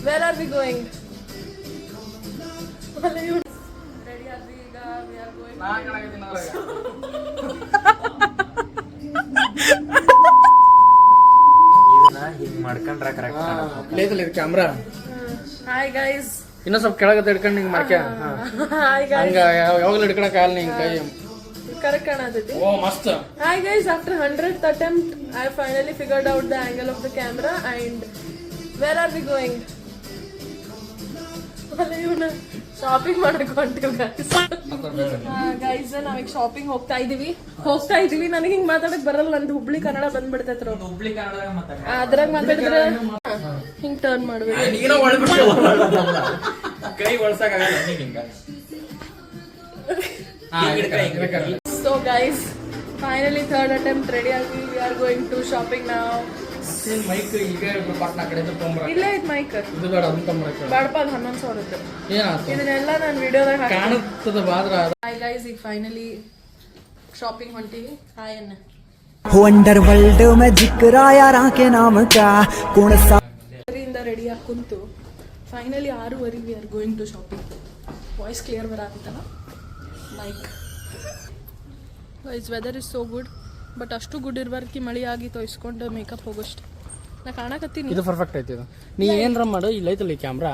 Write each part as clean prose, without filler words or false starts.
Where are we going? Ready are we? We are going. ಹಿಂಗ್ ಮಾಡ್ಕೊಂಡ್ರ correct ಪ್ಲೇಸಲ್ಲಿ camera. Hi guys. ಇನ್ನೂ ಸ್ವಲ್ಪ ಕೆಳಗಡೆ ಹಿಡ್ಕೊಂಡು ಹಿಂಗೆ ಮಾಡ್ಕ. Hi guys. ಹಂಗ ಯಾವಾಗಲೂ ಹಿಡ್ಕೊಳಕ್ ಆಗಲ್ಲ ಹಿಂಗೆ ಕೈ. Correct ಕಾಣತೈತಿ. ಓ ಮಸ್ತ್. Hi guys, after 100th attempt, I finally figured out the angle of the camera and where are we going? Shopping ಮಾಡಕ್ ಹೊಂಟಿವಿ ಗೈಸ್. ನಾವೀಗ ಶಾಪಿಂಗ್ ಹೋಗ್ತಾ ಇದೀವಿ. ನನಗೆ ಹಿಂಗ್ ಮಾತಾಡಕ್ ಬರಲ್ಲ, ನಂದು ಹುಬ್ಳಿ ಕನ್ನಡ ಬಂದ್ಬಿಡ್ತೈತ್ರ. ಅದ್ರಾಗ ಮಾತಾಡಿದ್ರೆ ಹಿಂಗ್ ಟರ್ನ್ ಮಾಡ್ಬೇಕು. ಕೈ ಒಳಸಾಗಲ್ಲ ಹಿಂಗ. So guys, finally third attempt ready ಆಗಿ we are going to shopping now. Mic ಈಗ ಪಾಟ್ನ ಕಡೆ ತೊಗೊಂಬರ. ಇಲ್ಲೇ ಐತ್ ಮೈಕ್. ಇದು ಬೇಡ ಅಂತ ತೊಗೊಂಬರಕ್ಕೆ. ಬೇಡಪ್ಪ, ಅದು 11,000. ಏನಾಯ್ತು? ಇದನ್ನೆಲ್ಲ ನಾನು ವಿಡಿಯೋದಾಗ ಕಾಣುತ್ತದೆ ಬಾದ್ರ. Hi guys, ಈಗ ಫೈನಲಿ ಶಾಪಿಂಗ್ ಹೊಂಟಿವಿ. ಹಾಯ್ ಅಣ್ಣ. वंडर वर्ल्ड में जिक्र आया राह के नाम का कौन सा ಇಂದ ರೆಡಿ ಆಗಿ ಕುಂತು finally 6:30 we are going to shopping. Voice clear ಬರಾಕತ್ತಲ್ಲ mic. Guys weather is so good, but ಅಷ್ಟು ಗುಡ್ ಇರ್ಬಾರ್ಕಿ ಮಳೆ ಆಗಿ ತೊಯ್ಸ್ಕೊಂಡು ಮೇಕಪ್ ಹೋಗೋಷ್ಟು ನಾ ಕಾಣಕತ್ತೀನಿ. ಇದು ಪರ್ಫೆಕ್ಟ್ ಐತಿ. ಇದು ನೀ ಏನ್ರ ಮಾಡು, ಇಲ್ಲ ಐತಲ್ಲ ಕ್ಯಾಮ್ರಾ,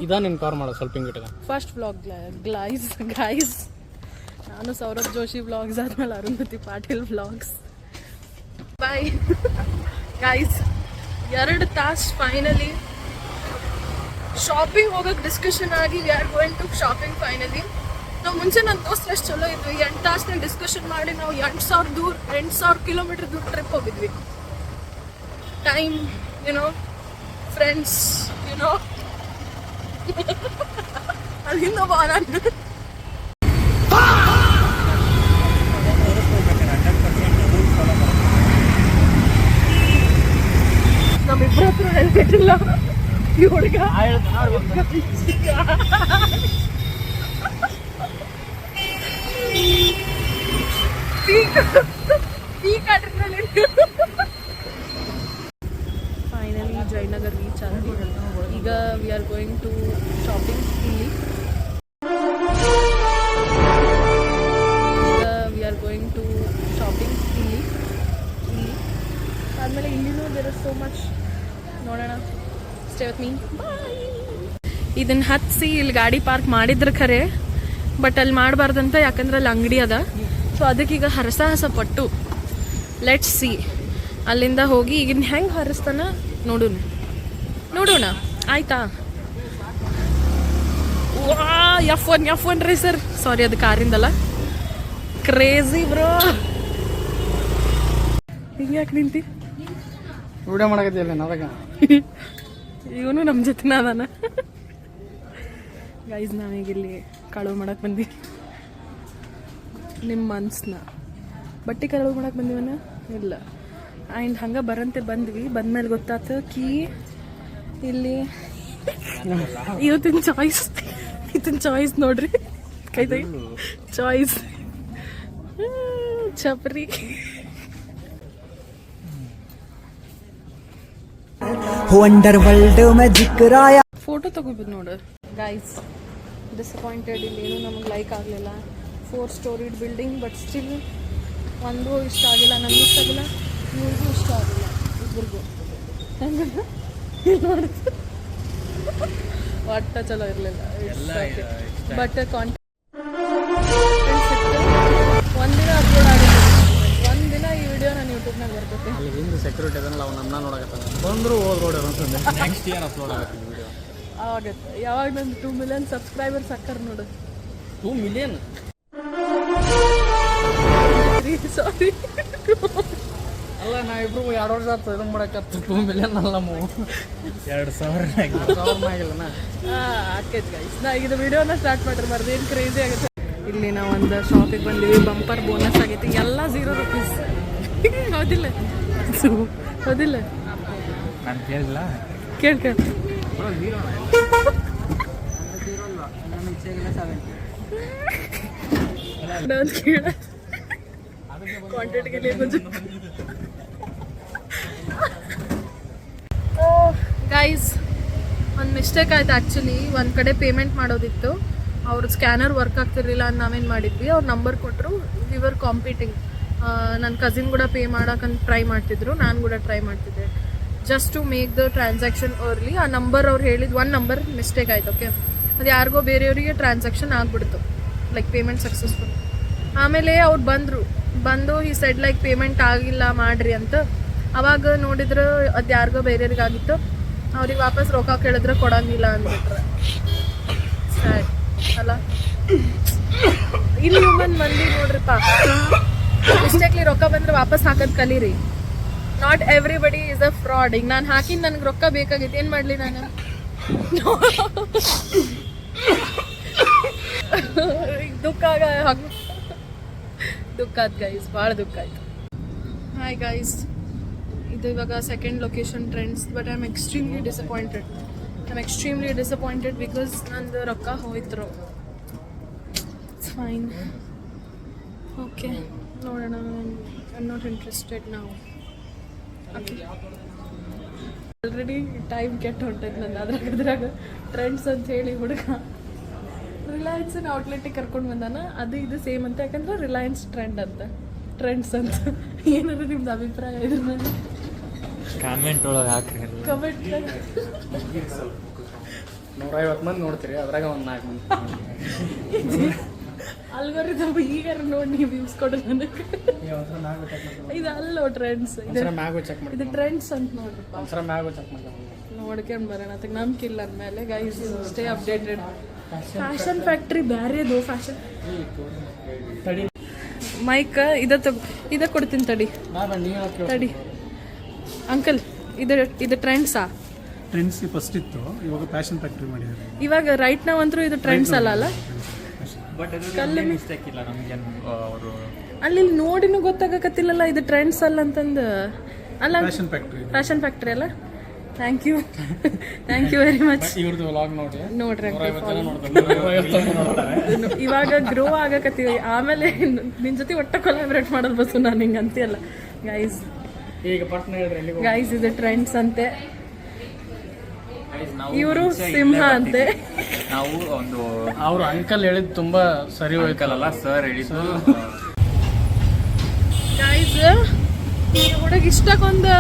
ಇದ ನೀನ್ ಕವರ್ ಮಾಡು ಸ್ವಲ್ಪ ಹಿಂಗ್ ಇಟ್ಕ. ಫಸ್ಟ್ ವ್ಲಾಗ್ ಗೈಸ್, ನಾನು ಸೌರಭ್ ಜೋಶಿ ವ್ಲಾಗ್ಸ್ ಆದ್ಮೇಲೆ Arundhati Patil vlogs. Bye guys. 2 ತಾಸು ಫೈನಲಿ ಶಾಪಿಂಗ್ ಹೋಗಕ್ಕೆ ಡಿಸ್ಕಷನ್ ಆಗಿ we are going to shopping finally. ನಾವು ಮುಂಚೆ ನನ್ನ ದೋಸ್ತ್ರ ಎಷ್ಟು ಚಲೋ ಇದ್ವಿ. 8 ತಾಸನ್ನ ಡಿಸ್ಕಷನ್ ಮಾಡಿ ನಾವು 8,000 ಕಿಲೋಮೀಟರ್ ದೂರ ಟ್ರಿಪ್ ಹೋಗಿದ್ವಿ. ಟೈಮ್ ಫ್ರೆಂಡ್ಸ್ ಅಲ್ಲಿಂದ ನಾನು ನಮ್ಮಿಬ್ಬರ ಹತ್ರ ಹೇಳ್ತಿಲ್ಲ ಈ ಹುಡುಗ. ಫೈನಲಿ ಜಯನಗರ್ ರೀಚ್ ಆದ್ವಿ. ಈಗ we are going to shopping. ಇಲ್ಲಿ ಆದಮೇಲೆ ಇಲ್ಲಿನೂ ದೇರ್ ಇಸ್ ಸೋ ಮಚ್ ನೋಡೋಣ. Stay with me. ಇದನ್ನ ಹತ್ತಿಸಿ ಇಲ್ಲಿ ಗಾಡಿ ಪಾರ್ಕ್ ಮಾಡಿದ್ರೆ ಖರೆ, ಬಟ್ ಅಲ್ಲಿ ಮಾಡಬಾರ್ದಂತ, ಯಾಕಂದ್ರೆ ಅಲ್ಲಿ ಅಂಗಡಿ ಅದ. ಸೊ ಅದಕ್ಕೀಗ ಹರಸ ಪಟ್ಟು ಲೆಟ್ಸ್ ಸಿ. ಅಲ್ಲಿಂದ ಹೋಗಿ ಈಗಿನ ಹೆಂಗೆ ಹರಿಸ್ತಾನ ನೋಡೋಣ ಆಯ್ತಾ. ವಾ F1 ರೇಸರ್, ಸಾರಿ ಅದು ಕಾರಿಂದಲ್ಲ. Crazy bro. ಹಿಂಗೆ ಯಾಕೆ ನಿಂತಿ ವಿಡಿಯೋ ಮಾಡಕತ್ತಿಲ್ಲ ನಾವಾಗ. ಇವನು ನಮ್ಮ ಜೊತೆನ ಅದಾನ. ಗೈಸ್ ನಾವೀಗ ಇಲ್ಲಿ ಕಳುವು ಮಾಡಕ್ಕೆ ಬಂದ್ವಿ. ನಿಮ್ಮ ಮನ್ಸನ್ನ ಬಟ್ಟೆ ಕಳುವು ಮಾಡಕ್ಕೆ ಬಂದಿವನ ಇಲ್ಲ. ಆ್ಯಂಡ್ ಹಂಗೆ ಬರಂತೆ ಬಂದ್ಮೇಲೆ ಗೊತ್ತಾಯ್ತು ಕೀ ಇಲ್ಲಿ ಇವತ್ತಿನ ಚಾಯ್ಸ್ ನೋಡ್ರಿ. ಕೈ ಚಾಯ್ಸ್ ಚಪ್ರಿ. वंडर वर्ल्ड में जिक्र आया. ಫೋಟೋ ತಗೋಬೋದು ನೋಡು ಗೈಸ್. ಡಿಸಪಾಯಿಂಟೆಡ್, ಇಲ್ಲೇನು ನಮಗೆ ಲೈಕ್ ಆಗಲಿಲ್ಲ. 4 ಸ್ಟೋರಿಡ್ ಬಿಲ್ಡಿಂಗ್, ಬಟ್ ಸ್ಟಿಲ್ ಒಂದು ಇಷ್ಟ ಆಗಿಲ್ಲ. ನನಗೂ ಇಷ್ಟ ಆಗಿಲ್ಲ, ಇವ್ರಿಗೂ ಇಷ್ಟ ಆಗಿಲ್ಲ, ಇಬ್ಬರಿಗೂ. ಒಟ್ಟ ಚಲೋ ಇರಲಿಲ್ಲ. ಬಟ್ ಒಂದಿನ ಅಪ್ಲೋಡ್ ಆಗುತ್ತೆ. ಒಂದಿನ ಈ ವಿಡಿಯೋ ನಾನು ಯೂಟ್ಯೂಬ್ನಾಗ ಬರ್ತೈತೆ. ಅಲ್ಲಿ ಹಿಂದೆ ಸೆಕ್ಯೂರಿಟಿ ಅದನ್ನಲ್ಲ, ಅವ್ನು ನಮ್ಮನ್ನ ನೋಡಕತ್ತಾನ. ಬಂದ್ರು ಹೋದ್ರು ಅಂತಂದೆ. ನೆಕ್ಸ್ಟ್ ಇಯರ್ ಅಪ್ಲೋಡ್ ಆಗುತ್ತೆ ವಿಡಿಯೋ. ಆಗುತ್ತೆ ಯಾವಾಗ ನಂದು 2 ಮಿಲಿಯನ್ ಸಬ್ಸ್ಕ್ರೈಬರ್ಸ್ ಹಾಕರ್ ನೋಡು. 2 ಮಿಲಿಯನ್? ಸಾರಿ ಅಲ್ಲ, ನಾವಿಬ್ರು 2 ವರ್ಷ ಆಯ್ತು ಇದನ್ನ ಮಾಡಕತ್ತು. 2 ಮಿಲಿಯನ್ ಅಲ್ಲ, 2,000 ಆಗಿಲ್ಲನಾ? ಆಕೈತೆ ಗೈಸ್. ನಾ ಈಗ ವಿಡಿಯೋನ ಸ್ಟಾರ್ಟ್ ಮಾಡ್ರಿ, ಬರ್ದೇನು ಕ್ರೇಜಿ ಆಗುತ್ತೆ. ಇಲ್ಲಿ ನಾವು ಒಂದು ಶಾಪಿಗೆ ಬಂದೀವಿ. ಬಂಪರ್ ಬೋನಸ್ ಆಗೈತಿ. ಎಲ್ಲ 0 ರೂಪೀಸ್. ಹೌದಿಲ್ಲ ನಾನು ಕೇಳಿಲ್ಲ. ಕೇಳ ಕ್ವಾಂಟಿಟಿಗೆ ಗೈಸ್ ಒಂದು ಮಿಸ್ಟೇಕ್ ಆಯ್ತು ಆ್ಯಕ್ಚುಲಿ. ಒಂದು ಕಡೆ ಪೇಮೆಂಟ್ ಮಾಡೋದಿತ್ತು, ಅವ್ರ ಸ್ಕ್ಯಾನರ್ ವರ್ಕ್ ಆಗ್ತಿರ್ಲಿಲ್ಲ ಅಂತ ನಾವೇನು ಮಾಡಿದ್ವಿ, ಅವ್ರ ನಂಬರ್ ಕೊಟ್ಟರು. We were competing. ನನ್ನ ಕಸಿನ್ ಕೂಡ ಪೇ ಮಾಡೋಕ್ಕಂತ ಟ್ರೈ ಮಾಡ್ತಿದ್ರು, ನಾನು ಕೂಡ ಟ್ರೈ ಮಾಡ್ತಿದ್ದೆ just to make the transaction early. ಆ ನಂಬರ್ ಅವ್ರು ಹೇಳಿದ್ದು ಒಂದು ನಂಬರ್ ಮಿಸ್ಟೇಕ್ ಆಯ್ತು. ಓಕೆ, ಅದು ಯಾರಿಗೋ ಬೇರೆಯವರಿಗೆ ಟ್ರಾನ್ಸಾಕ್ಷನ್ ಆಗಿಬಿಡ್ತು, ಲೈಕ್ ಪೇಮೆಂಟ್ ಸಕ್ಸಸ್ಫುಲ್. ಆಮೇಲೆ ಅವ್ರು ಬಂದು ಈ ಸೈಡ್ ಲೈಕ್ ಪೇಮೆಂಟ್ ಆಗಿಲ್ಲ ಮಾಡಿರಿ ಅಂತ. ಅವಾಗ ನೋಡಿದ್ರೆ ಅದು ಯಾರಿಗೋ ಬೇರೆಯವ್ರಿಗೆ ಆಗಿತ್ತು. ಅವ್ರಿಗೆ ವಾಪಸ್ ರೊಕ್ಕ ಕೇಳಿದ್ರೆ ಕೊಡಂಗಿಲ್ಲ ಅಂದ್ಬಿಟ್ರೆ. ಸ್ಯಾಡ್ ಅಲ್ಲ. ಇಲ್ಲಿ ಹ್ಯೂಮನ್ ಮಂದಿ ನೋಡ್ರಿಪ್ಪ, ಮಿಸ್ಟೇಕ್ಲಿ ರೊಕ್ಕ ಬಂದ್ರೆ ವಾಪಸ್ ಹಾಕೋದು ಕಲೀರಿ. Not everybody is a fraud. ಈಗ ನಾನು ಹಾಕಿದ್ದು ನನಗೆ ರೊಕ್ಕ ಬೇಕಾಗಿತ್ತು, ಏನು ಮಾಡಲಿ ನಾನು? ದುಃಖ ಆಯ್ತು ಗೈಸ್, ಭಾಳ ದುಃಖ ಆಯ್ತು. ಹಾಯ್ ಗೈಸ್, ಇದು ಇವಾಗ second location trends. But I am extremely disappointed because ನಂದು ರೊಕ್ಕ ಹೋಯ್ತು. ಇಟ್ಸ್ ಫೈನ್, ಓಕೆ, ನೋಡೋಣ. ಐ ಆಮ್ ನಾಟ್ ಇಂಟ್ರೆಸ್ಟೆಡ್ ನಾವು. ಆಲ್ರೆಡಿ ಟೈಮ್ ಕೆಟ್ಟ ಹೊಂಟೈತೆ ನಂದು. ಅದ್ರಾಗ ಟ್ರೆಂಡ್ಸ್ ಅಂತ ಹೇಳಿ ಹುಡುಗ ರಿಲಯನ್ಸ್ ಔಟ್ಲೆಟಿಗೆ ಕರ್ಕೊಂಡು ಬಂದಾನ. ಅದು ಇದು ಸೇಮ್ ಅಂತ, ಯಾಕಂದ್ರೆ ರಿಲಯನ್ಸ್ ಟ್ರೆಂಡ್ಸ್ ಅಂತ. ಏನಾದ್ರು ನಿಮ್ದು ಅಭಿಪ್ರಾಯ ಇದ್ರ ಮೇಲೆ ಕಾಮೆಂಟ್ ಒಳಗೆ ಹಾಕ್ರಿ. ಕಮೆಂಟ್ 150 ಮಂದಿ ನೋಡ್ತೀರಿ, ಅದ್ರಾಗ ಒಂದು 4 ಮಂದಿ ಅಲ್ಗೋರಿದಮ್ ಈಗ ನೋಡಿ ನೀವು ವ್ಯೂಸ್ ಕೊಡು ನನಗೆ. ಇದು ಅಲ್ಲೋ ಟ್ರೆಂಡ್ಸ್, ಇದು ಟ್ರೆಂಡ್ಸ್ ಅಂತ ನೋಡ್ರಪ್ಪ. ನೋಡ್ಕೊಂಡು ಬರೋಣ, ಅದಕ್ಕೆ ನಂಬಿಕೆ ಇಲ್ಲ ಅಂದಮೇಲೆ. Guys, stay updated. Fashion factory ಬ್ಯಾರೇದು ಫ್ಯಾಷನ್. ಮೈಕ್ ಇದ ಕೊಡ್ತೀನಿ ತಡಿ ಅಂಕಲ್. ಇದು ಟ್ರೆಂಡ್ಸಾ? ಟ್ರೆಂಡ್ಸ್ ಫಸ್ಟ್ ಇತ್ತು, ಇವಾಗ ಫ್ಯಾಷನ್ ಫ್ಯಾಕ್ಟ್ರಿ ಮಾಡಿದ್ದಾರೆ. ಇವಾಗ ರೈಟ್ ನಾವಂತರೂ ಇದು ಟ್ರೆಂಡ್ಸ್ ಅಲ್ಲ. ಬಟ್ ಮಿಸ್ಟೇಕ್ ಇಲ್ಲ ನಮ್ಗೆ. ಅವರು ಅಲ್ಲಿ ನೋಡಿನೂ ಗೊತ್ತಾಗಕತ್ತಿಲ್ಲಲ್ಲ ಇದು ಟ್ರೆಂಡ್ಸ್ ಅಲ್ಲ ಅಂತಂದು. ಅಲ್ಲ, ಫ್ಯಾಷನ್ ಫ್ಯಾಕ್ಟ್ರಿ ಅಲ್ಲ. Thank you very much. ಇವ್ರದ್ದು ವ್ಲಾಗ್ ನೋಡ್ರಿ ಇವಾಗ ಗ್ರೋ ಆಗಕತ್ತೀವಿ. ಆಮೇಲೆ ನಿನ್ ಜೊತೆ ಒಟ್ಟ ಕೊಲಾಬ್ರೇಟ್ ಮಾಡೋದು ಬಸ್ಸು ನಾನು ಹಿಂಗೆ ಅಂತೀಯಲ್ಲ. ಗೈಸ್ ಇದು ಟ್ರೆಂಡ್ಸ್ ಅಂತೆ. ಇವರು ಸಿಂಹ ಅಂತೆ. ನಾವು ಒಂದು ಅವ್ರು ಅಂಕಲ್ ಹೇಳಿದ್ ತುಂಬಾ ಸರಿ ಹೋಯ್ತಲ್ಲ, ಸರ್ ಹೇಳಿದ್ದು. ಗೈಸ್, ಹುಡುಗ ಇಷ್ಟಕ್ಕೊಂದು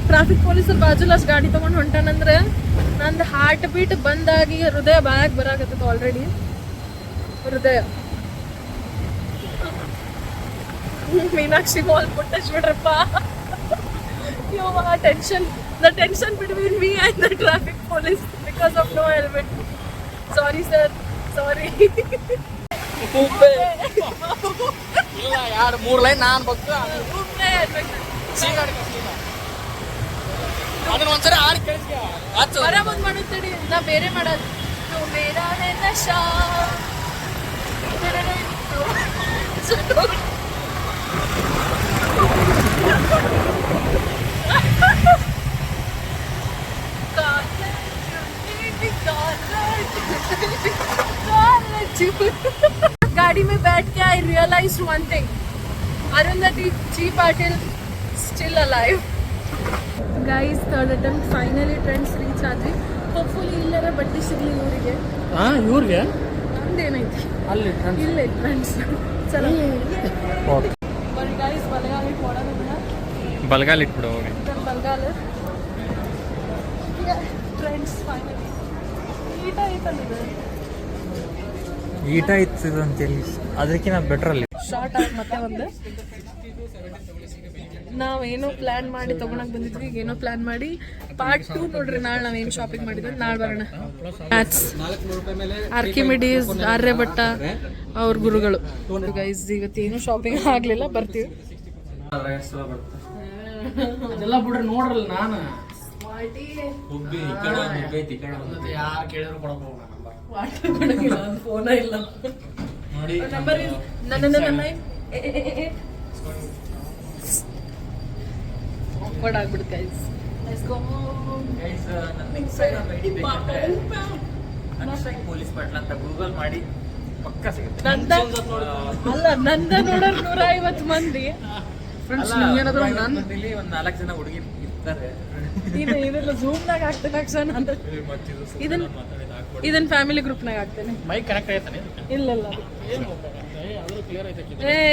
ಟ್ರಾಫಿಕ್ ಪೊಲೀಸರು ಬಾಜುಲಾಸ್ ಗಾಡಿ ತಗೊಂಡು ಹೊಂಟಾನಂದ್ರೆ ನಂದು ಹಾರ್ಟ್ ಬೀಟ್ ಬಂದಾಗಿ ಹೃದಯ ಬಾಯಾಗಿ ಬರಾಕತ್ತದ ಆಲ್ರೆಡಿ. ಹೃದಯ ಮೀನಾಕ್ಷಿ ಮಾಲ್ ಬಿಡ್ರಪ್ಪ. The tension between me and the traffic police because of no helmet. Sorry sir, sorry. ಇಲ್ಲ 2-3 ಲೈನ್ ನಾನು ಬಗ್ಗ ಅದನ್ನ ಒಂದ್ಸರಿ ಆಡಿ ಕೇಳಿಸ್ಕೊ. ಬರಾಬಂದ್ ಮಾಡುತ್ತೇಳಿ, ನಾ ಬೇರೆ ಮಾಡೋದು. ಮೇರಾ ಹೈ ನಶಾ गाड़ी में बैठ के I realized one thing. Arundhati G Patil still alive. Guys, third attempt, finally trends reach ಆದ್ವಿ. Hopefully ಇಲ್ಲರ ಬಟ್ಟೆ ಸಿಗ್ಲಿ ಇವರಿಗೆ. ಇವ್ರಿಗೆ ನಮ್ದೇನೈತಿ ಅಲ್ಲಿ ಇಲ್ಲೇ ಟ್ರೆಂಡ್ಸ್. ಚಲೋ ಬರೀ ಗೈಸ್, ಬಲಗಾಲ ಕೊಡೋದಿಲ್ಲ. ಬಲ್ಗಾಲ್ ಇಟ್ಬಿಡು ಹೋಗಿ. ಬಲಗಾಲ ಟ್ರೆಂಡ್ಸ್ ಫೈನಲಿ ಈಟ ಇತ್ತು ಅಂತೇಳಿ ಅದಕ್ಕಿಂತ ಬೆಟರ್ ಅಲ್ಲಿ ಶಾರ್ಟ್ ಆಗಿ ಮತ್ತೆ ಒಂದು ನಾವೇನೋ ಪ್ಲಾನ್ ಮಾಡಿ ತಗೊಳಕ್ ಬಂದಿದ್ವಿ. ಈಗ ಏನೋ ಪ್ಲಾನ್ ಮಾಡಿ ಪಾರ್ಟ್ 2 ನೋಡ್ರಿ. ನಾಳೆ ನಾವೇನು ಶಾಪಿಂಗ್ ಮಾಡಿದ್ವಿ, ನಾಳೆ ಬರೋಣ. ಆರ್ಕಿಮಿಡೀಸ್, ಆರ್ಯಭಟ್ಟ ಅವ್ರ ಗುರುಗಳು. ಗೈಸ್, ಇವತ್ತೇನು ಶಾಪಿಂಗ್ ಆಗ್ಲಿಲ್ಲ, ಬರ್ತೀವಿ. ಅದೆಲ್ಲ ಬಿಡ್ರಿ, ನೋಡ್ರಲ್ಲ ನಾನು ಯಾರು ಕೇಳಿದ್ರು ಕೊಡಕ್ ಹೋಗೋಣ. ಫೋನ ಇಲ್ಲ ನಂಬರ್ ಆಗ್ಬಿಡುತ್ತೆ ಗೈಸ್. ಪೊಲೀಸ್ ಪಟ್ಲ ಅಂತ ಗೂಗಲ್ ಮಾಡಿ ಪಕ್ಕ ಸಿಗುತ್ತೆ. ಅಲ್ಲ, ನಂದ ನೋಡೋರು 150 ಮಂದಿ ಫ್ರೆಂಡ್ಸ್. ನಿಮ್ಗೇನಾದ್ರು ಒಂದು 4 ಜನ ಹುಡುಗಿ ಇದೆಲ್ಲ ಝೂಮ್ನಾಗ ಆಗ್ತೇನೆ ಅಕ್ಷನ್ ಅಂತ ಇದನ್ನ ಫ್ಯಾಮಿಲಿ ಗ್ರೂಪ್ನಾಗ ಆಗ್ತೇನೆ. ಮೈಕ್ ಕನೆಕ್ಟ್ ಆಯ್ತಾನೆ ಇಲ್ಲ ಅದು ಕ್ಲಿಯರ್ ಐತೆ.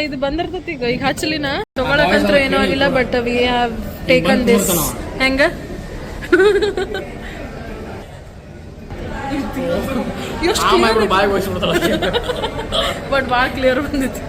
ಇದು ಬಂದಿರ್ತೈತಿ ಈಗ ಹಚ್ಚಲಿನ ತಗೊಳಕಂತ್ರ ಏನೋ ಆಗಿಲ್ಲ, but we have taken this. ಹೆಂಗ ಬಾಯ್ ಹೋಗ್ಬಿಡ್ತಾರ ಬಟ್ ಭಾಳ ಕ್ಲಿಯರ್ ಬಂದಿತ್ತು.